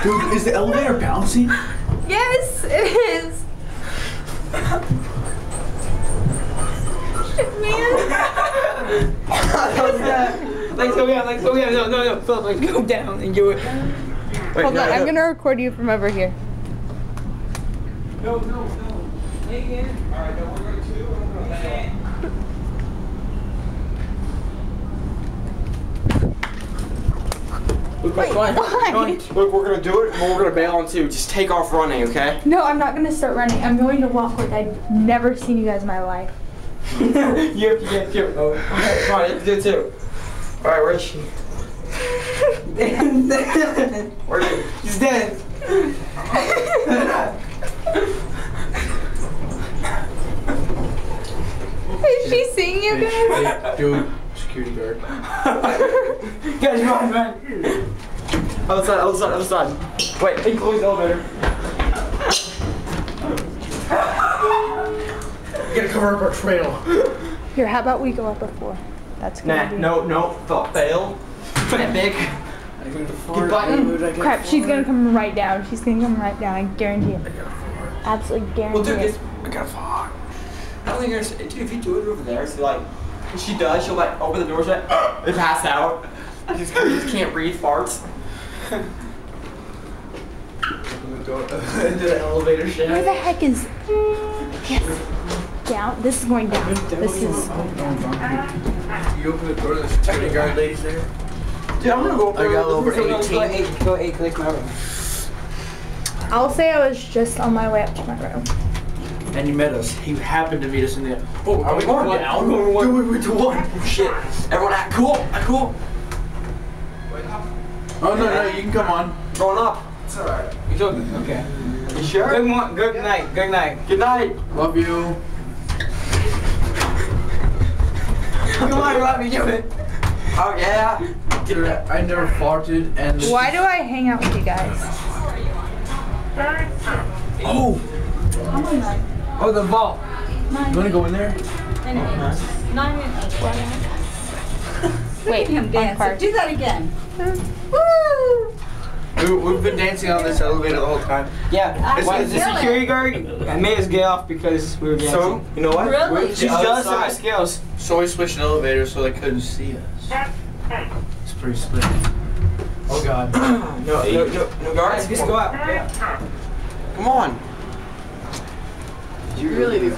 Dude, is the elevator bouncing? Yes, it is. Man. Like slow down, no, Phillip, like go down and do it. Wait, Hold on, I'm gonna record you from over here. No. Hey again. Alright, no, we're going to. Look, Wait, why? Look, we're gonna do it, but we're gonna bail on two. Just take off running, okay? No, I'm not gonna start running. I'm going to walk like I've never seen you guys in my life. You have to get two. Oh, okay, come on, you have to do it too. Alright, where is she? Where is she? She's dead. Is she seeing you guys? Hey, dude, security guard. Guys, run. Other side. Wait, hey, close the elevator. We gotta cover up our trail. Here, how about we go up before? That's good. Nah, no, fail. That big. I got a fart, button. dude. Crap, she's gonna come right down. She's gonna come right down. I guarantee it. I got a fart. Absolutely guarantee Well, dude, it. I got a fart. I don't think you're. Dude, if you do it over there, so like, when she does, she'll like open the door, she'll like, and pass out. You just can't breathe, farts. Open the door into the elevator Where shaft. the heck is... Yes. Down. This is going down. This is... You open the door, there's security guard ladies there. Dude, I'm gonna go over I got over 18. Go 8, click my room. I'll say I was just on my way up to my room. And you met us. He happened to meet us in the... Oh, are we going down? We're going Dude, we went to one. Oh, shit. Everyone act cool. Oh, no, you can come on. Going up. It's alright. You sure? Okay. You sure? Good night. Good night. Love you. Come on, Robbie, do it. Oh, yeah. Dude, I never farted and... Why do I hang out with you guys? Oh! Oh, the vault. You wanna go in there? Wait, him dance. part. Do that again. Woo! We've been dancing on this elevator the whole time. Yeah. It's Well, a the villain. security guard made us get off because we were dancing. So, you know what? Really? She's jealous of our skills. So we switched elevators so they couldn't see us. It's pretty slick. Oh god. No guards. Just go out. Come on. You really need